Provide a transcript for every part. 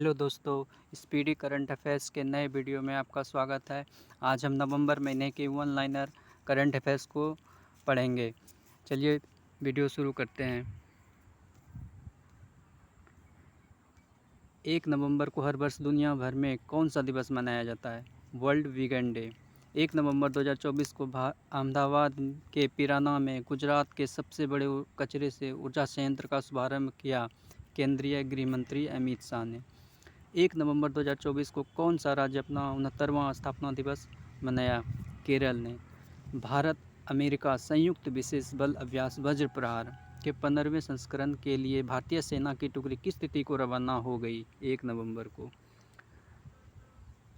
Hello दोस्तों, speedy current affairs के नए वीडियो में आपका स्वागत है। आज हम नवंबर महीने के वन लाइनर करंट अफेयर्स को पढ़ेंगे। चलिए वीडियो शुरू करते हैं। 1 नवंबर को हर वर्ष दुनिया भर में कौन सा दिवस मनाया जाता है? World vegan day. 1 नवंबर 2024 को अहमदाबाद के पिराना में गुजरात के सबसे बड़े कचरे से ऊर्जा संयंत्र का शुभारंभ किया केंद्रीय गृह मंत्री अमित शाह ने। 1 नवंबर 2024 को कौन सा राज्य अपना 69वां स्थापना दिवस मनाया? केरल ने। भारत अमेरिका संयुक्त विशेष बल अभ्यास वज्र प्रहार के 15वें संस्करण के लिए भारतीय सेना की टुकड़ी किस तिथि को रवाना हो गई? 1 नवंबर को।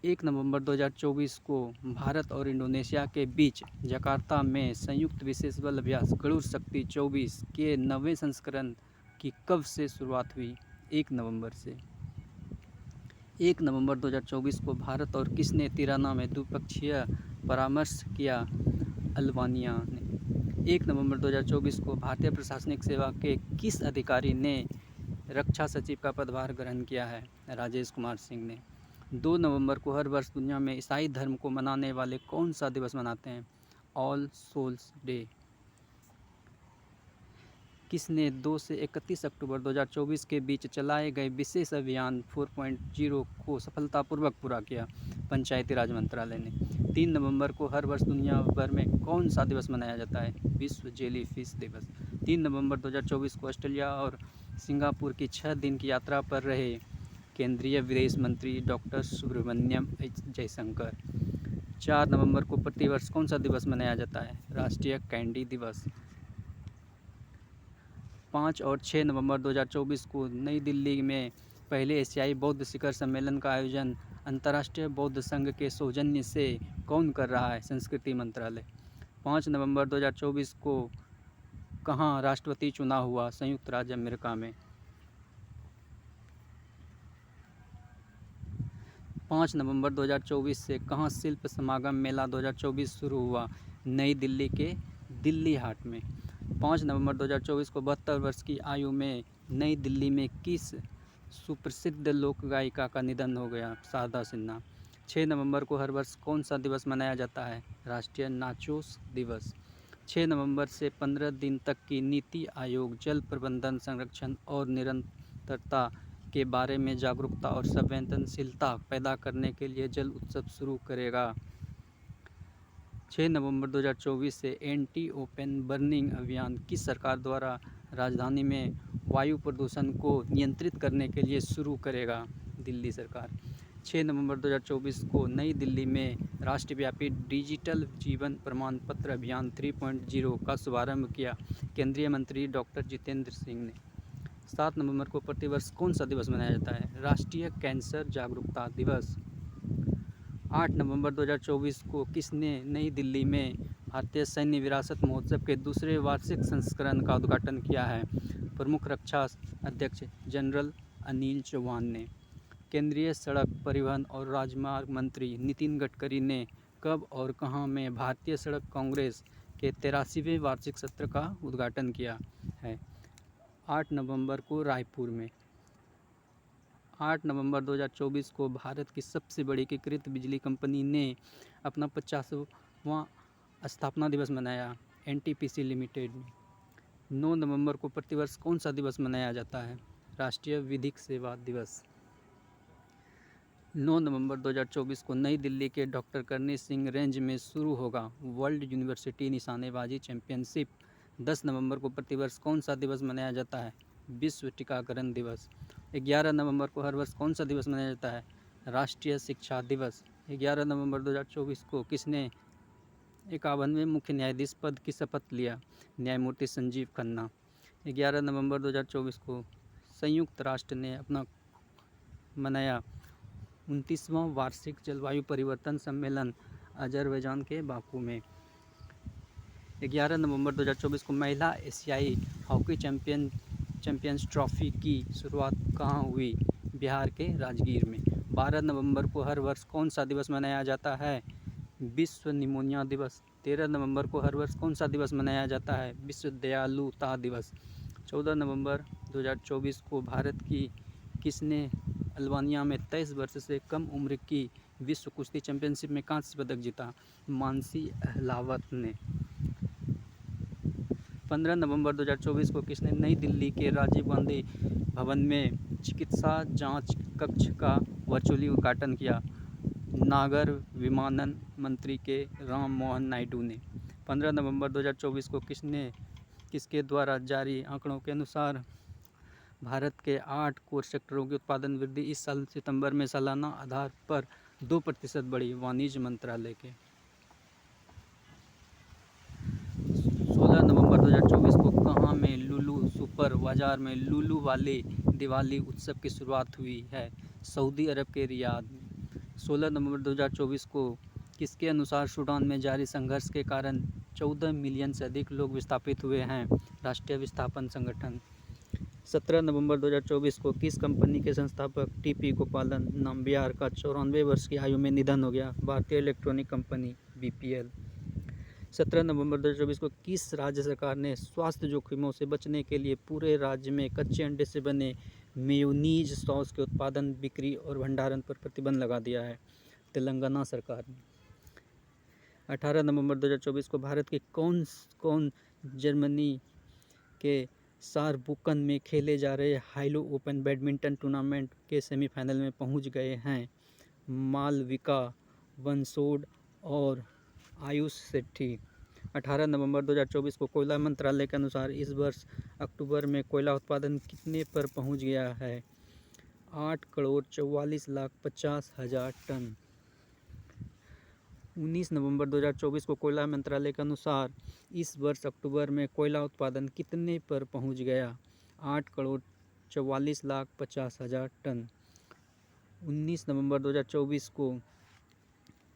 1 नवंबर 2024 को भारत और इंडोनेशिया के बीच जकार्ता में संयुक्त विशेष बल अभ्यास गरुड़ शक्ति 24 के 9वें संस्करण की कब से शुरुआत हुई? 1 नवंबर से। 1 नवंबर 2024 को भारत और किसने तिराना में द्विपक्षीय परामर्श किया? अल्बानिया ने। 1 नवंबर 2024 को भारतीय प्रशासनिक सेवा के किस अधिकारी ने रक्षा सचिव का पदभार ग्रहण किया है? राजेश कुमार सिंह ने। 2 नवंबर को हर वर्ष दुनिया में ईसाई धर्म को मनाने वाले कौन सा दिवस मनाते हैं? All souls day. किसने 2 से 31 अक्टूबर 2024 के बीच चलाए गए विशेष अभियान 4.0 को सफलतापूर्वक पूरा किया? पंचायती राज मंत्रालय ने। 3 नवंबर को हर वर्ष दुनिया भर में कौन सा दिवस मनाया जाता है? विश्व जेली फिश दिवस। 3 नवंबर 2024 को ऑस्ट्रेलिया और सिंगापुर की 6 दिन की यात्रा पर रहे केंद्रीय विदेश मंत्री डॉक्टर सुब्रमण्यम जयशंकर। 4 नवंबर को प्रतिवर्ष कौन सा दिवस मनाया जाता है? राष्ट्रीय कैंडी दिवस। 5 और 6 नवंबर 2024 को नई दिल्ली में पहले एशियाई बौद्ध शिखर सम्मेलन का आयोजन अंतर्राष्ट्रीय बौद्ध संघ के सौजन्य से कौन कर रहा है? संस्कृति मंत्रालय। 5 नवंबर 2024 को कहाँ राष्ट्रपति चुनाव हुआ? संयुक्त राज्य अमेरिका में। 5 नवंबर 2024 से कहाँ शिल्प समागम मेला 2024 शुरू हुआ? नई दिल्ली के दिल्ली हाट में। 5 नवंबर 2024 को 72 वर्ष की आयु में नई दिल्ली में किस सुप्रसिद्ध लोक गायिका का निधन हो गया? शारदा सिन्हा। 6 नवंबर को हर वर्ष कौन सा दिवस मनाया जाता है? राष्ट्रीय नाचोस दिवस। 6 नवंबर से 15 दिन तक की नीति आयोग जल प्रबंधन, संरक्षण और निरंतरता के बारे में जागरूकता और संवेदनशीलता पैदा करने के लिए जल उत्सव शुरू करेगा। 6 नवंबर 2024 से एंटी ओपन बर्निंग अभियान किस सरकार द्वारा राजधानी में वायु प्रदूषण को नियंत्रित करने के लिए शुरू करेगा? दिल्ली सरकार। 6 नवंबर 2024 को नई दिल्ली में राष्ट्रव्यापी डिजिटल जीवन प्रमाण पत्र अभियान 3.0 का शुभारंभ किया केंद्रीय मंत्री डॉक्टर जितेंद्र सिंह ने। 7 नवंबर को प्रतिवर्ष कौन सा दिवस मनाया जाता है? राष्ट्रीय कैंसर जागरूकता दिवस। 8 नवंबर 2024 को किसने नई दिल्ली में भारतीय सैन्य विरासत महोत्सव के दूसरे वार्षिक संस्करण का उद्घाटन किया है? प्रमुख रक्षा अध्यक्ष जनरल अनिल चौहान ने। केंद्रीय सड़क परिवहन और राजमार्ग मंत्री नितिन गडकरी ने कब और कहां में भारतीय सड़क कांग्रेस के 83वें वार्षिक सत्र का उद्घाटन किया है? 8 नवंबर को रायपुर में। 8 नवंबर 2024 को भारत की सबसे बड़ी एकीकृत बिजली कंपनी ने अपना 50वां स्थापना दिवस मनाया एनटीपीसी लिमिटेड ने। 9 नवंबर को प्रतिवर्ष कौन सा दिवस मनाया जाता है? राष्ट्रीय विधिक सेवा दिवस। 9 नवंबर 2024 को नई दिल्ली के डॉक्टर करणी सिंह रेंज में शुरू होगा वर्ल्ड यूनिवर्सिटी निशानेबाजी चैंपियनशिप। 10 नवंबर को प्रतिवर्ष कौन सा दिवस मनाया जाता है? विश्व टीकाकरण दिवस। 11 नवंबर को हर वर्ष कौन सा दिवस मनाया जाता है? राष्ट्रीय शिक्षा दिवस। 11 नवंबर 2024 को किसने 51वें मुख्य न्यायाधीश पद की शपथ लिया? न्यायमूर्ति संजीव खन्ना। 11 नवंबर 2024 को संयुक्त राष्ट्र ने अपना मनाया 29वां वार्षिक जलवायु परिवर्तन सम्मेलन अजरबैजान के बाकू में। 11 नवंबर 2024 को महिला एशियाई हॉकी चैंपियंस ट्रॉफी की शुरुआत कहाँ हुई? बिहार के राजगीर में। 12 नवंबर को हर वर्ष कौन सा दिवस मनाया जाता है? विश्व निमोनिया दिवस। 13 नवंबर को हर वर्ष कौन सा दिवस मनाया जाता है? विश्व दयालुता दिवस। 14 नवंबर 2024 को भारत की किसने अल्बानिया में 23 वर्ष से कम उम्र की विश्व कुश्ती चैंपियनशिप में कांस्य पदक जीता? मानसी अहलावत ने। 15 नवंबर 2024 को किसने नई दिल्ली के राजीव गांधी भवन में चिकित्सा जांच कक्ष का वर्चुअली उद्घाटन किया? नागर विमानन मंत्री के राम मोहन नायडू ने। 15 नवंबर 2024 को किसके द्वारा जारी आंकड़ों के अनुसार भारत के 8 कोर सेक्टरों की उत्पादन वृद्धि इस साल सितंबर में सालाना आधार पर 2% बढ़ी? वाणिज्य मंत्रालय के। 16 नवंबर 2024 को कहाँ में लुलु सुपर बाजार में लुलु वाले दिवाली उत्सव की शुरुआत हुई है? सऊदी अरब के रियाद। 16 नवंबर 2024 को किसके अनुसार सूडान में जारी संघर्ष के कारण 14 मिलियन से अधिक लोग विस्थापित हुए हैं? राष्ट्रीय विस्थापन संगठन। 17 नवंबर 2024 को किस कंपनी के संस्थापक टीपी गोपालन नाम्बियार का 94 वर्ष की आयु में निधन हो गया? भारतीय इलेक्ट्रॉनिक कंपनी बीपीएल। 17 नवंबर 2024 को किस राज्य सरकार ने स्वास्थ्य जोखिमों से बचने के लिए पूरे राज्य में कच्चे अंडे से बने मेयोनीज सॉस के उत्पादन, बिक्री और भंडारण पर प्रतिबंध लगा दिया है? तेलंगाना सरकार ने। 18 नवंबर 2024 को भारत के कौन जर्मनी के सारब्रुकन में खेले जा रहे हाइलो ओपन बैडमिंटन टूर्नामेंट के सेमीफाइनल में पहुंच गए हैं? मालविका वंशोड और आयुष सेठी। 18 नवंबर 2024 को कोयला मंत्रालय के अनुसार इस वर्ष अक्टूबर में कोयला उत्पादन कितने पर पहुंच गया है? 8,44,50,000 टन। 19 नवंबर 2024 को कोयला मंत्रालय के अनुसार इस वर्ष अक्टूबर में कोयला उत्पादन कितने पर पहुंच गया? 8,44,50,000 टन। 19 नवंबर 2024 को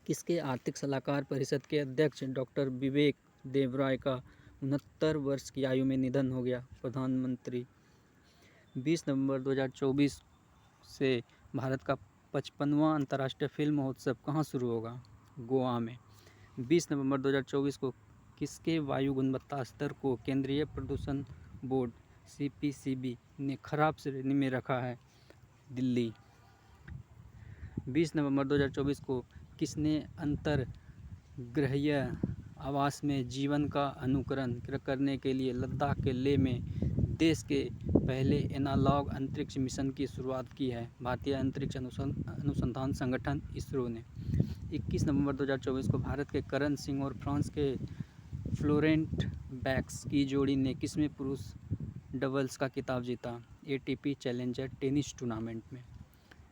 किसके आर्थिक सलाहकार परिषद के अध्यक्ष डॉक्टर विवेक देवराय का 69 वर्ष की आयु में निधन हो गया? प्रधानमंत्री। 20 नवंबर 2024 से भारत का 55वां अंतर्राष्ट्रीय फिल्म महोत्सव कहाँ शुरू होगा? गोवा में। 20 नवंबर 2024 को किसके वायु गुणवत्ता स्तर को केंद्रीय प्रदूषण बोर्ड सीपीसीबी ने खराब श्रेणी में रखा है? दिल्ली। 20 नवंबर 2024 को किसने अंतर्ग्रहीय आवास में जीवन का अनुकरण करने के लिए लद्दाख के लेह में देश के पहले एनालॉग अंतरिक्ष मिशन की शुरुआत की है? भारतीय अंतरिक्ष अनुसंधान संगठन इसरो ने। 21 नवंबर 2024 को भारत के करण सिंह और फ्रांस के फ्लोरेंट बैक्स की जोड़ी ने किसमें पुरुष डबल्स का खिताब जीता? एटीपी चैलेंजर टेनिस टूर्नामेंट में।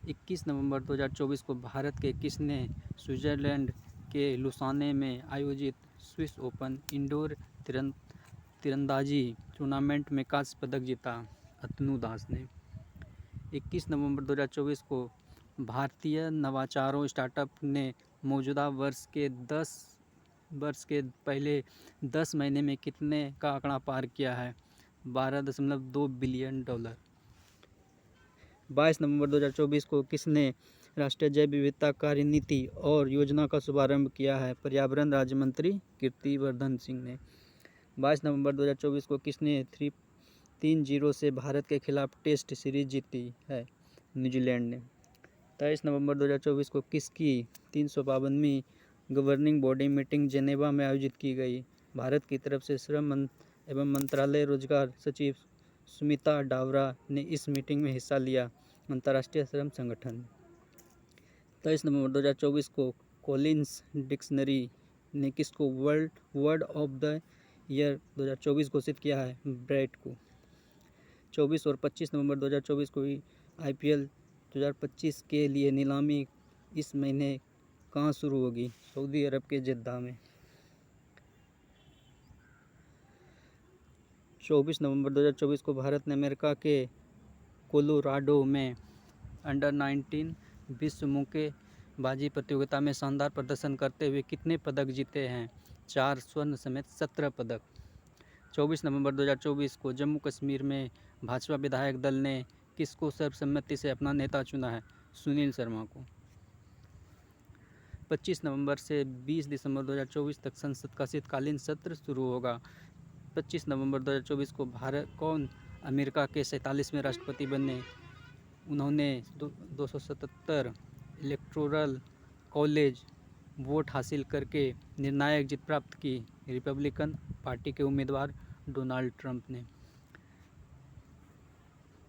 21 नवंबर 2024 को भारत के किसने स्विट्जरलैंड के लुसाने में आयोजित स्विस ओपन इंडोर तीरंदाजी टूर्नामेंट में कांस्य पदक जीता? अतनु दास ने। 21 नवंबर 2024 को भारतीय नवाचारों स्टार्टअप ने मौजूदा वर्ष के पहले 10 महीने में कितने का आंकड़ा पार किया है? $12.2 बिलियन। 22 नवंबर 2024 को किसने राष्ट्रीय जैव विविधता कार्यनीति और योजना का शुभारंभ किया है? पर्यावरण राज्य मंत्री कीर्तिवर्धन सिंह ने। 22 नवंबर 2024 को किसने 3-0 से भारत के खिलाफ टेस्ट सीरीज जीती है? न्यूजीलैंड ने। 23 नवंबर 2024 को किसकी 352वीं गवर्निंग बॉडी मीटिंग जेनेवा में आयोजित की गई? भारत की तरफ से श्रम एवं मंत्रालय रोजगार सचिव सुमिता डावरा ने इस मीटिंग में हिस्सा लिया। अंतर्राष्ट्रीय श्रम संगठन। 23 नवंबर 2024 को कॉलिंस डिक्शनरी ने किसको वर्ड ऑफ द ईयर 2024 घोषित किया है? ब्रेट को। 24 और 25 नवंबर 2024 को आईपीएल 2025 के लिए नीलामी इस महीने कहाँ शुरू होगी? सऊदी अरब के जिद्दा में। 24 नवंबर 2024 को भारत ने अमेरिका के कोलोराडो में अंडर-19 विश्व मुक्केबाजी प्रतियोगिता में शानदार प्रदर्शन करते हुए कितने पदक जीते हैं? 4 स्वर्ण समेत 17 पदक। 24 नवंबर 2024 को जम्मू कश्मीर में भाजपा विधायक दल ने किसको सर्वसम्मति से अपना नेता चुना है? सुनील शर्मा को। 25 नवंबर से 20 दिसंबर 2024 तक संसद का शीतकालीन सत्र शुरू होगा। 25 नवंबर 2024 को भारत कौन अमेरिका के 47वें राष्ट्रपति बने? उन्होंने 277 इलेक्टोरल कॉलेज वोट हासिल करके निर्णायक जीत प्राप्त की रिपब्लिकन पार्टी के उम्मीदवार डोनाल्ड ट्रंप ने।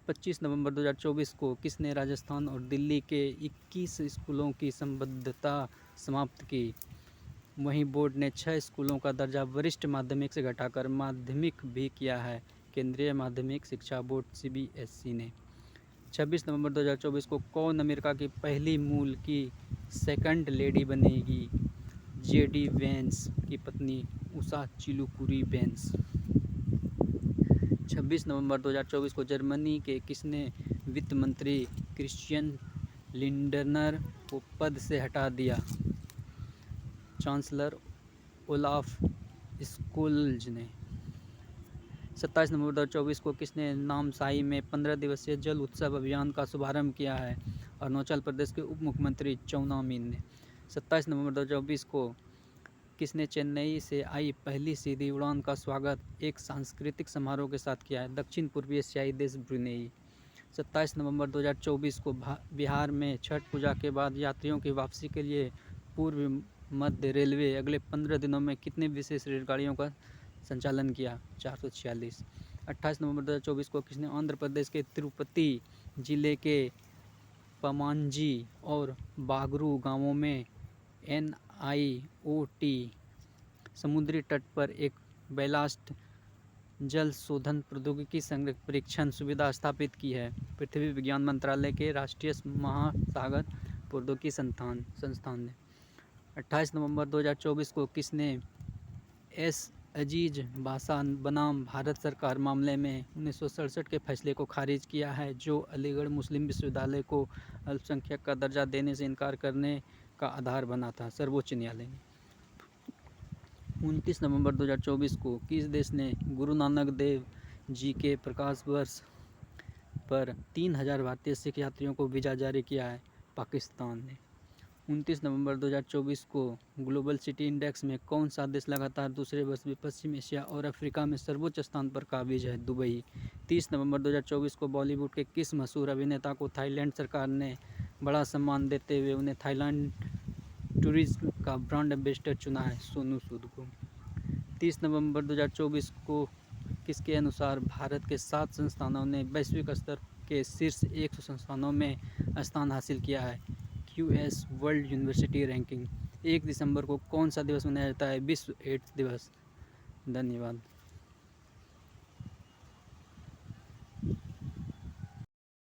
25 नवंबर 2024 को किसने राजस्थान और दिल्ली के 21 स्कूलों की संबद्धता समाप्त की? वहीं बोर्ड ने 6 स्कूलों का दर्जा वरिष्ठ माध्यमिक से घटाकर माध्यमिक भी किया है। केंद्रीय माध्यमिक शिक्षा बोर्ड CBSE ने। 26 नवंबर 2024 को कौन अमेरिका की पहली मूल की सेकंड लेडी बनेगी? JD वेंस की पत्नी उषा चिलुकुरी वेंस। 26 नवंबर 2024 को जर्मनी के किसने वित्त मंत्री क्रिश्चियन लिंडनर को पद से हटा दिया? चांसलर ओलाफ स्कोल्ज ने। 27 नवंबर 2024 को किसने नामसाई में 15 दिवसीय जल उत्सव अभियान का शुभारंभ किया है? अरुणाचल प्रदेश के उप मुख्यमंत्री चौना मीन ने। 27 नवंबर 2024 को किसने चेन्नई से आई पहली सीधी उड़ान का स्वागत एक सांस्कृतिक समारोह के साथ किया है? दक्षिण पूर्वी एशियाई देश ब्रुनेई। 27 नवंबर 2024 को बिहार में छठ पूजा के बाद यात्रियों की वापसी के लिए पूर्व मध्य रेलवे अगले 15 दिनों में कितने विशेष रेलगाड़ियों का संचालन किया? 446। 28 नवंबर 2024 को किसने आंध्र प्रदेश के तिरुपति जिले के पमांजी और बागरू गांवों में NIOT समुद्री तट पर एक बैलास्ट जल शोधन प्रौद्योगिकी संग्रह परीक्षण सुविधा स्थापित की है? पृथ्वी विज्ञान मंत्रालय के राष्ट्रीय महासागर प्रौद्योगिकी संस्थान ने। 28 नवंबर 2024 को किसने एस अजीज बासा बनाम भारत सरकार मामले में 1967 के फैसले को खारिज किया है, जो अलीगढ़ मुस्लिम विश्वविद्यालय को अल्पसंख्यक का दर्जा देने से इनकार करने का आधार बना था? सर्वोच्च न्यायालय ने। 29 नवंबर 2024 को किस देश ने गुरु नानक देव जी के प्रकाश वर्ष पर 3000 भारतीय सिख यात्रियों को वीज़ा जारी किया है? पाकिस्तान ने। 29 नवंबर 2024 को ग्लोबल सिटी इंडेक्स में कौन सा देश लगातार दूसरे वर्ष में पश्चिम एशिया और अफ्रीका में सर्वोच्च स्थान पर काबिज है? दुबई। 30 नवंबर 2024 को बॉलीवुड के किस मशहूर अभिनेता को थाईलैंड सरकार ने बड़ा सम्मान देते हुए उन्हें थाईलैंड टूरिज्म का ब्रांड एम्बेसडर चुना है? सोनू सूद को। 30 नवंबर 2024 को किसके अनुसार भारत के 7 संस्थानों ने वैश्विक स्तर के शीर्ष 100 संस्थानों में स्थान हासिल किया है? QS world university ranking. 1 दिसंबर को कौन सा दिवस मनाया जाता है? विश्व एड्स दिवस। धन्यवाद।